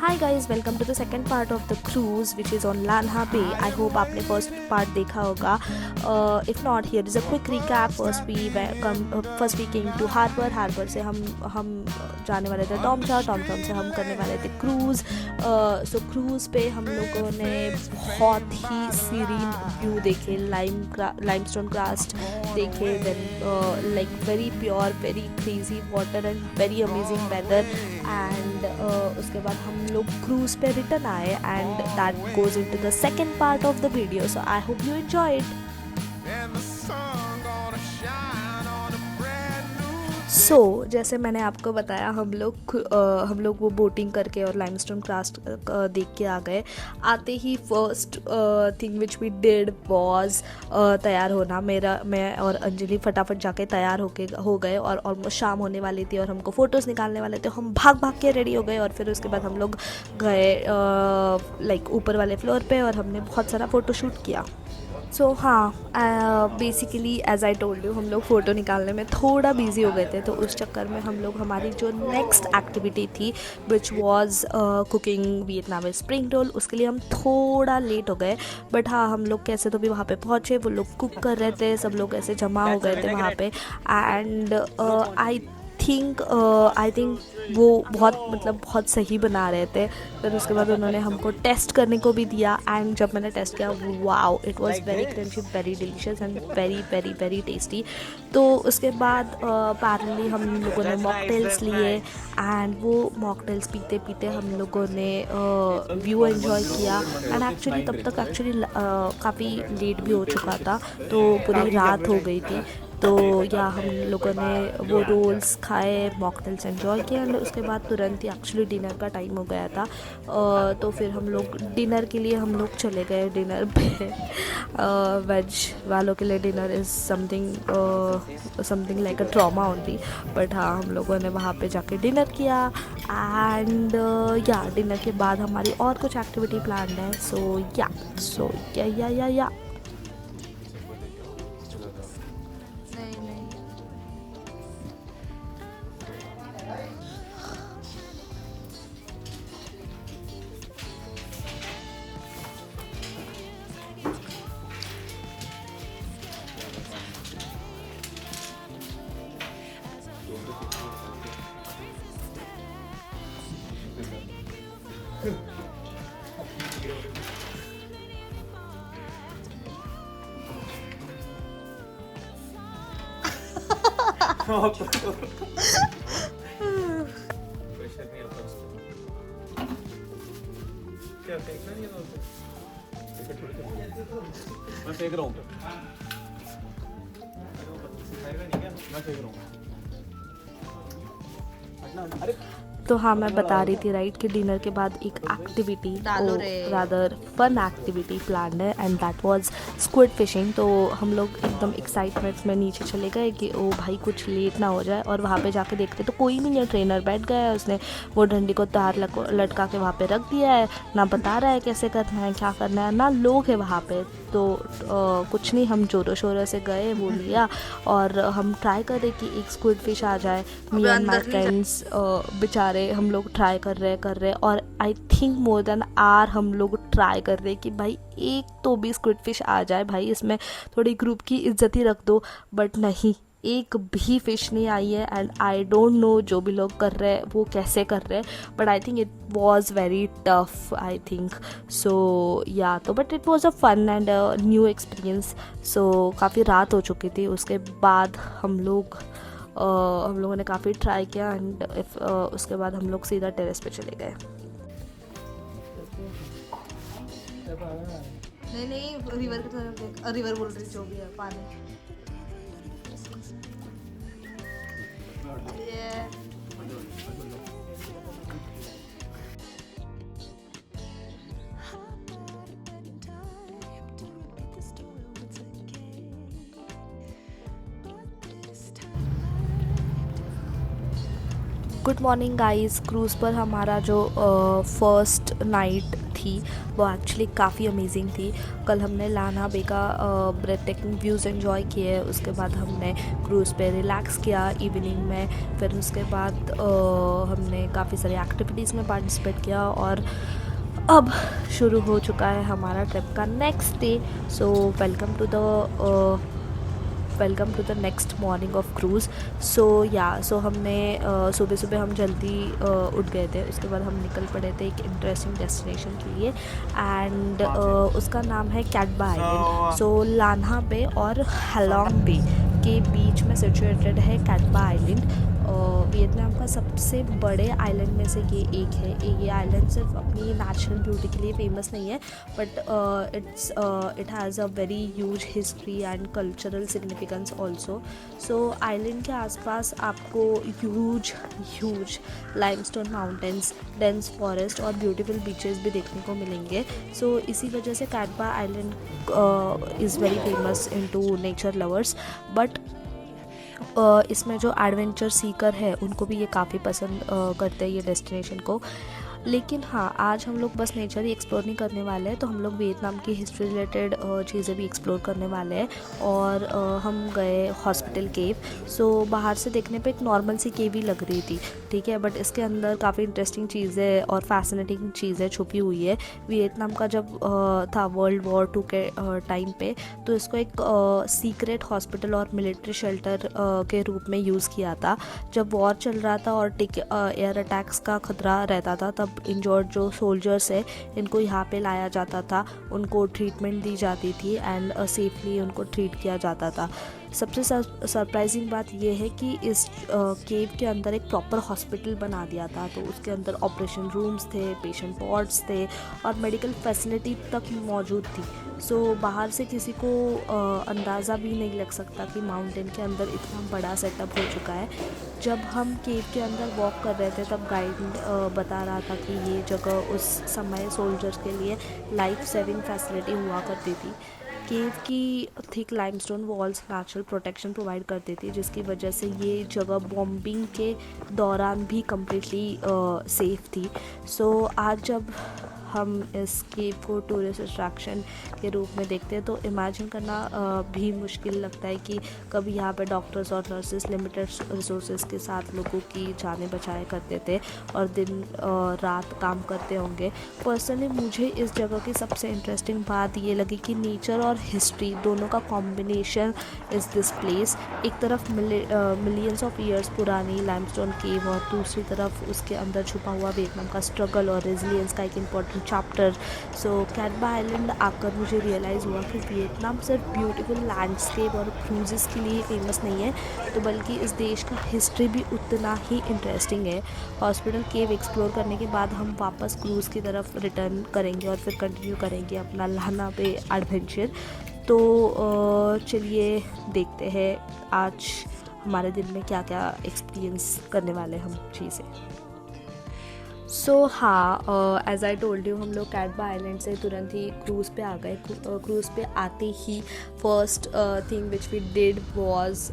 Hi guys, welcome to the second part of the cruise which is on Lan Ha Bay. I hope आपने first part देखा होगा। If not, here is a quick recap. First we came to harbour से हम जाने वाले थे टॉमचा से हम करने वाले थे क्रूज़। सो क्रूज़ पे हम लोगों ने बहुत ही सीरीन व्यू देखे, लाइमस्टोन क्रास्ट देखे, then like very pure, very crazy water and very amazing weather. And उसके बाद हम लोग क्रूज पे रिटर्न आए and that goes into the second part of the video. So I hope you enjoy it. So जैसे मैंने आपको बताया, हम लोग वो बोटिंग करके और लाइमस्टोन क्रास्ट देख के आ गए। आते ही first thing which we did was तैयार होना। मैं और अंजलि फटाफट जाके तैयार हो गए और ऑलमोस्ट शाम होने वाली थी और हमको फ़ोटोज़ निकालने वाले थे। हम भाग के रेडी हो गए और फिर उसके बाद हम लोग गए लाइक ऊपर वाले फ्लोर पे और हमने बहुत सारा फ़ोटो शूट किया। सो हाँ, basically as I told you, हम लोग फ़ोटो निकालने में थोड़ा बिजी हो गए थे, तो उस चक्कर में हम लोग हमारी जो नेक्स्ट एक्टिविटी थी which was cooking Vietnamese spring roll, उसके लिए हम थोड़ा लेट हो गए। बट हाँ, हम लोग कैसे तो भी वहाँ पे पहुँचे। वो लोग कुक कर रहे थे, सब लोग ऐसे जमा हो गए थे वहाँ पे। एंड आई थिंक वो बहुत सही बना रहे थे। फिर उसके बाद उन्होंने हमको टेस्ट करने को भी दिया एंड जब मैंने टेस्ट किया, wow, it was very crunchy, very delicious and very very very tasty. तो उसके बाद पैरेलली हम लोगों ने मॉकटेल्स लिए एंड वो मॉकटेल्स पीते पीते हम लोगों ने व्यू एंजॉय किया। एंड एक्चुअली तब तक काफ़ी लेट भी हो चुका था, तो पूरी रात हो गई थी। तो या हम लोगों ने वो रोल्स खाए, मॉकटेल्स एंजॉय किया एंड उसके बाद तुरंत ही एक्चुअली डिनर का टाइम हो गया था। तो फिर हम लोग डिनर के लिए हम लोग चले गए डिनर पे। वेज वालों के लिए dinner is something like a trauma only. But हाँ, हम लोगों ने वहाँ पे जाके डिनर किया एंड या डिनर के बाद हमारी और कुछ एक्टिविटी प्लान है। सो या क्या फेंकना नहीं है तो मैं फेंक रहा हूँ। सिखाएगा नहीं क्या? मैं फेंक रहा हूँ। अरे तो हाँ, मैं बता रही थी राइट कि डिनर के बाद एक activity, rather fun activity plan है and that was squid fishing. तो हम लोग एकदम एक्साइटमेंट में नीचे चले गए कि ओ भाई कुछ लेट ना हो जाए, और वहाँ पे जाके देखते तो कोई नहीं है। ट्रेनर बैठ गया है, उसने वो डंडी को तार लटका के वहाँ पे रख दिया है, ना बता रहा है कैसे करना है, क्या करना है, ना लोग है वहाँ पे। तो कुछ नहीं, हम जोरों शोरों से गए, वो लिया और हम ट्राई करें कि एक स्क्विड फिश आ जाए। मी एंड माई फ्रेंड्स बेचारे हम लोग ट्राई कर रहे और I think more than our हम लोग ट्राई कर रहे कि भाई एक तो भी स्क्विड फिश आ जाए, भाई इसमें थोड़ी ग्रुप की इज्जत ही रख दो। बट नहीं, एक भी फिश नहीं आई है एंड आई डोंट नो जो भी लोग कर रहे हैं वो कैसे कर रहे हैं। But I think it was very tough, I think so yeah. तो but it was a fun and new experience. So काफ़ी रात हो चुकी थी। उसके बाद हम लोगों ने काफ़ी ट्राई किया एंड उसके बाद हम लोग सीधा टेरेस पे चले गए। नहीं, रिवर की तरफ देख। रिवर बोल रही, जो भी है, पानी। Good morning guys. क्रूज़ पर हमारा जो फर्स्ट नाइट थी वो एक्चुअली काफ़ी अमेजिंग थी। कल हमने लाना बे का ब्रेथ टेकिंग व्यूज़ एंजॉय किए, उसके बाद हमने क्रूज़ पे रिलैक्स किया इवनिंग में, फिर उसके बाद हमने काफ़ी सारी एक्टिविटीज़ में पार्टिसिपेट किया और अब शुरू हो चुका है हमारा ट्रिप का next day. So welcome to the next morning of cruise. So हमने सुबह सुबह हम जल्दी उठ गए थे, उसके बाद हम निकल पड़े थे एक इंटरेस्टिंग डेस्टिनेशन के लिए एंड उसका नाम है कैटबा आइलैंड। सो लान्हा बे और हैलोंग बे के बीच में सिचुएटेड है कैटबा आइलैंड। वियतनाम का सबसे बड़े आइलैंड में से ये एक है। ये आइलैंड सिर्फ अपनी नेचुरल ब्यूटी के लिए फेमस नहीं है, but it has a very huge history and cultural significance also. So island के आसपास आपको huge limestone mountains, dense forest और ब्यूटीफुल बीचेस भी देखने को मिलेंगे। सो इसी वजह से Cat Ba Island is very famous into nature lovers. But इसमें जो एडवेंचर सीकर है उनको भी ये काफ़ी पसंद करते हैं ये डेस्टिनेशन को। लेकिन हाँ, आज हम लोग बस नेचर ही एक्सप्लोर नहीं करने वाले हैं, तो हम लोग वियतनाम की हिस्ट्री रिलेटेड चीज़ें भी एक्सप्लोर करने वाले हैं। और हम गए हॉस्पिटल केव। सो बाहर से देखने पे एक नॉर्मल सी केव ही लग रही थी, ठीक है, बट इसके अंदर काफ़ी इंटरेस्टिंग चीज़ें और फैसिनेटिंग चीज़ें छुपी हुई है। वियतनाम का जब था वर्ल्ड वॉर 2 के टाइम पे, तो इसको एक सीक्रेट हॉस्पिटल और मिलिट्री शेल्टर के रूप में यूज़ किया था। जब वॉर चल रहा था और एयर अटैक्स का खतरा रहता था, तब इंजर्ड जो सोल्जर्स है इनको यहाँ पे लाया जाता था, उनको ट्रीटमेंट दी जाती थी एंड सेफली उनको ट्रीट किया जाता था। सबसे सरप्राइजिंग बात यह है कि इस केव के अंदर एक प्रॉपर हॉस्पिटल बना दिया था, तो उसके अंदर ऑपरेशन रूम्स थे, पेशेंट वार्ड्स थे और मेडिकल फैसिलिटी तक मौजूद थी। सो बाहर से किसी को अंदाज़ा भी नहीं लग सकता कि माउंटेन के अंदर इतना बड़ा सेटअप हो चुका है। जब हम केव के अंदर वॉक कर रहे थे तब गाइड बता रहा था कि ये जगह उस समय सोल्जर्स के लिए लाइफ सेविंग फैसिलिटी हुआ करती थी। केव की thick limestone walls natural protection provide करती थी, जिसकी वजह से ये जगह बॉम्बिंग के दौरान भी कम्प्लीटली सेफ थी। सो आज जब हम इस केव को टूरिस्ट अट्रैक्शन के रूप में देखते हैं तो इमेजिन करना भी मुश्किल लगता है कि कभी यहाँ पे डॉक्टर्स और नर्सेस लिमिटेड रिसोर्सेज के साथ लोगों की जानें बचाया करते थे और दिन रात काम करते होंगे। पर्सनली मुझे इस जगह की सबसे इंटरेस्टिंग बात ये लगी कि नेचर और हिस्ट्री दोनों का कॉम्बिनेशन इज़ दिस प्लेस। एक तरफ मिलियंस ऑफ ईयर्स पुरानी लाइमस्टोन केव और दूसरी तरफ उसके अंदर छुपा हुआ वियतनाम का स्ट्रगल और रेजिलियंस का एक इम्पॉर्टेंट चैप्टर। सो कैटबा आइलैंड आकर मुझे रियलाइज़ हुआ कि वियतनाम सिर्फ ब्यूटीफुल लैंडस्केप और क्रूजेस के लिए फेमस नहीं है, तो बल्कि इस देश का हिस्ट्री भी उतना ही इंटरेस्टिंग है। हॉस्पिटल केव एक्सप्लोर करने के बाद हम वापस क्रूज़ की तरफ रिटर्न करेंगे और फिर कंटिन्यू करेंगे अपना लाना बे एडवेंचर। तो चलिए देखते हैं आज हमारे दिन में क्या क्या एक्सपीरियंस करने वाले हम चीज़ें। सो हाँ, एज़ आई टोल्ड यू, हम लोग कैटबा आइलैंड से तुरंत ही क्रूज़ पे आ गए। क्रूज़ पे आते ही first thing which we did was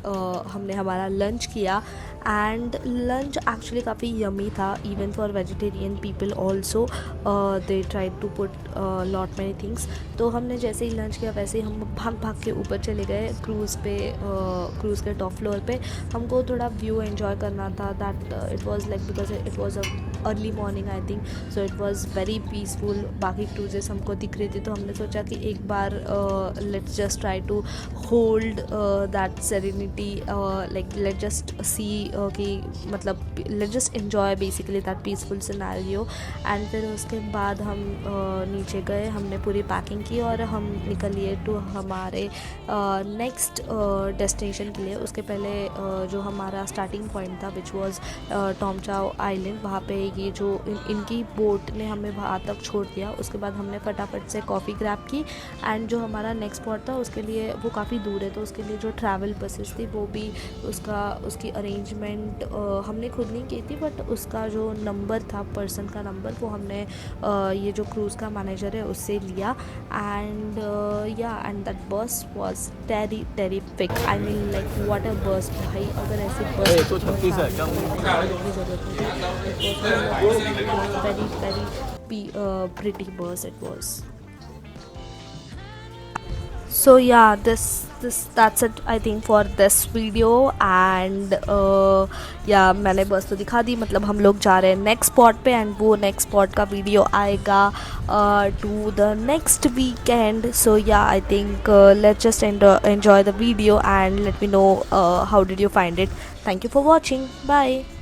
हमने हमारा लंच किया एंड लंच एक्चुअली काफ़ी यमी था even for vegetarian people also. They tried to put lot many things. तो हमने जैसे ही लंच किया वैसे ही हम भाग के ऊपर चले गए क्रूज़ के टॉप फ्लोर पे। हमको थोड़ा व्यू एंजॉय करना था, that it was like because it was a early morning I think, so it was very peaceful. बाकी क्रूजेस हमको दिख रही थी तो हमने सोचा कि एक बार let's just try to hold that serenity, like let just see कि मतलब let just enjoy basically that peaceful scenario. And फिर उसके बाद हम नीचे गए, हमने पूरी पैकिंग की और हम निकल लिए टू हमारे नेक्स्ट डेस्टिनेशन के लिए। उसके पहले जो हमारा स्टार्टिंग पॉइंट था विच वाज टॉम चाओ आइलैंड, वहाँ पे ये जो इनकी बोट ने हमें वहाँ तक छोड़ दिया। उसके बाद हमने फटाफट से कॉफ़ी ग्रैब की एंड जो हमारा नेक्स्ट स्पॉट था उसके लिए वो काफ़ी दूर है, तो उसके लिए जो ट्रैवल बसेस थी वो भी उसकी अरेंजमेंट हमने खुद नहीं की थी, बट उसका जो नंबर था, पर्सन का नंबर, वो हमने ये जो क्रूज़ का मैनेजर है उससे लिया। एंड एंड दैट बस was terrific. I mean like what a बस भाई, अगर ऐसी बस तो 36 है क्या? Very very pretty bus it was. So yeah, that's it I think for this video. And या मैंने बस तो दिखा दी, मतलब हम लोग जा रहे हैं नेक्स्ट स्पॉट पे, एंड वो नेक्स्ट स्पॉट का वीडियो आएगा टू द नेक्स्ट वीकेंड. सो या I think let's just enjoy the video and let me know how did you find it. Thank you for watching. Bye.